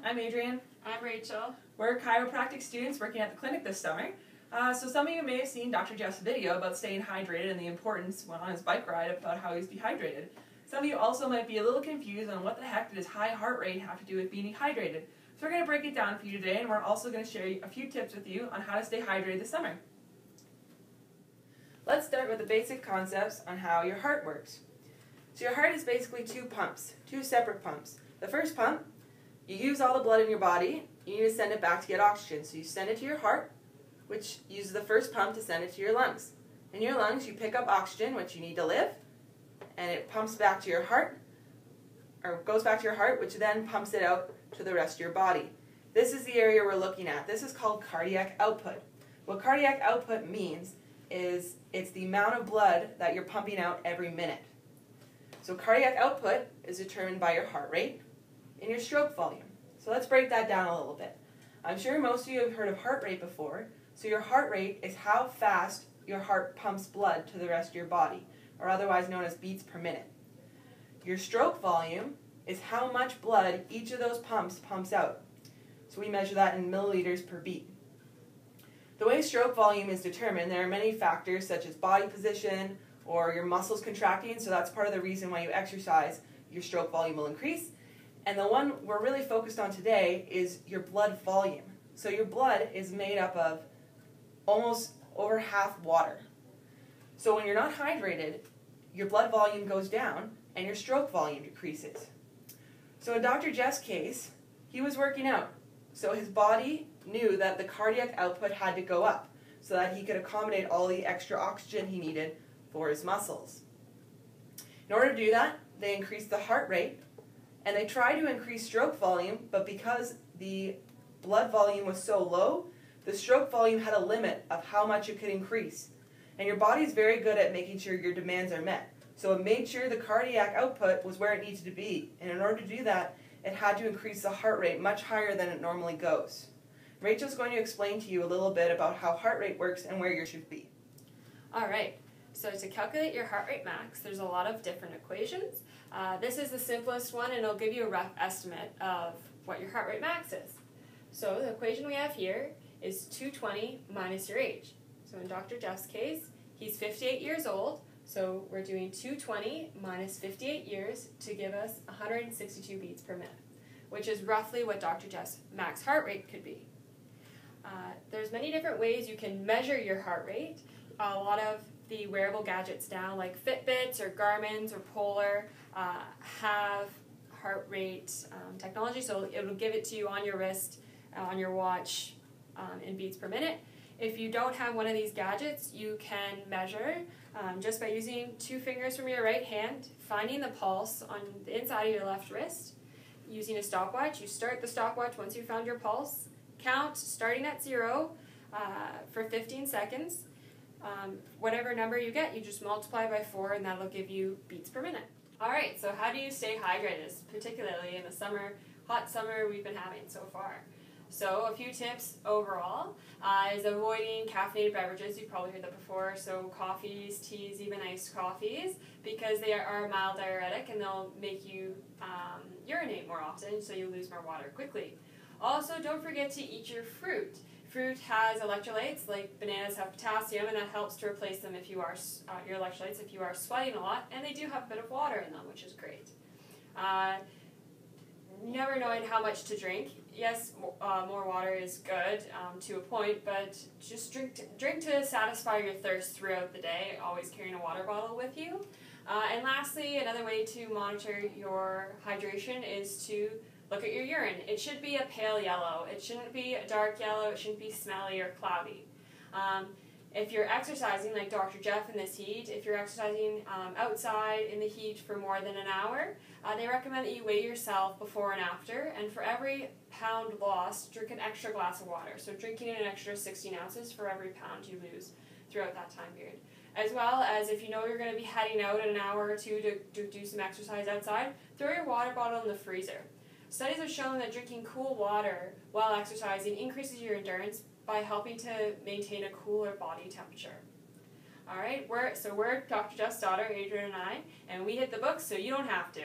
I'm Adrienne. I'm Rachel. We're chiropractic students working at the clinic this summer. So some of you may have seen Dr. Jeff's video about staying hydrated and the importance when on his bike ride about how he's dehydrated. Some of you also might be a little confused on what the heck did his high heart rate have to do with being dehydrated. So we're going to break it down for you today, and we're also going to share a few tips with you on how to stay hydrated this summer. Let's start with the basic concepts on how your heart works. So your heart is basically two separate pumps. The first pump, you use all the blood in your body, you need to send it back to get oxygen. So you send it to your heart, which uses the first pump to send it to your lungs. In your lungs, you pick up oxygen, which you need to live, and it pumps back to your heart, or goes back to your heart, which then pumps it out to the rest of your body. This is the area we're looking at. This is called cardiac output. What cardiac output means is it's the amount of blood that you're pumping out every minute. So cardiac output is determined by your heart rate and your stroke volume. So let's break that down a little bit. I'm sure most of you have heard of heart rate before. So your heart rate is how fast your heart pumps blood to the rest of your body, or otherwise known as beats per minute. Your stroke volume is how much blood each of those pumps pumps out. So we measure that in milliliters per beat. The way stroke volume is determined, there are many factors such as body position or your muscles contracting, so that's part of the reason why you exercise, your stroke volume will increase. And the one we're really focused on today is your blood volume. So your blood is made up of almost over half water. So when you're not hydrated, your blood volume goes down and your stroke volume decreases. So in Dr. Jeff's case, he was working out. So his body knew that the cardiac output had to go up so that he could accommodate all the extra oxygen he needed for his muscles. In order to do that, they increased the heart rate, and they tried to increase stroke volume, but because the blood volume was so low, the stroke volume had a limit of how much it could increase. And your body's very good at making sure your demands are met. So it made sure the cardiac output was where it needed to be. And in order to do that, it had to increase the heart rate much higher than it normally goes. Rachel's going to explain to you a little bit about how heart rate works and where you should be. All right, so to calculate your heart rate max, there's a lot of different equations. This is the simplest one, and it'll give you a rough estimate of what your heart rate max is. So the equation we have here is 220 minus your age. So in Dr. Jeff's case, he's 58 years old, so we're doing 220 minus 58 years to give us 162 beats per minute, which is roughly what Dr. Jeff's max heart rate could be. There's many different ways you can measure your heart rate. A lot of the wearable gadgets now, like Fitbits or Garmin's or Polar, have heart rate technology, so it'll give it to you on your wrist, on your watch, in beats per minute. If you don't have one of these gadgets, you can measure just by using two fingers from your right hand, finding the pulse on the inside of your left wrist. Using a stopwatch, you start the stopwatch once you've found your pulse, count starting at 0 for 15 seconds. Whatever number you get, you just multiply by 4, and that'll give you beats per minute. Alright, so how do you stay hydrated, particularly in the summer, hot summer we've been having so far? So a few tips overall is avoiding caffeinated beverages. You've probably heard that before. So coffees, teas, even iced coffees, because they are a mild diuretic and they'll make you urinate more often, so you lose more water quickly. Also, don't forget to eat your fruit. Fruit has electrolytes, like bananas have potassium, and that helps to replace them if you are your electrolytes if you are sweating a lot, and they do have a bit of water in them, which is great. Never knowing how much to drink. Yes, more water is good to a point, but just drink to satisfy your thirst throughout the day, always carrying a water bottle with you. And lastly, another way to monitor your hydration is to look at your urine. It should be a pale yellow. It shouldn't be a dark yellow. It shouldn't be smelly or cloudy. If you're exercising, like Dr. Jeff in this heat, if you're exercising outside in the heat for more than an hour, they recommend that you weigh yourself before and after, and for every pound lost, drink an extra glass of water. So drinking an extra 16 ounces for every pound you lose throughout that time period. As well as if you know you're going to be heading out in an hour or two to do some exercise outside, throw your water bottle in the freezer. Studies have shown that drinking cool water while exercising increases your endurance by helping to maintain a cooler body temperature. Alright, we're Dr. Jeff's daughter, Adrienne and I, and we hit the books so you don't have to.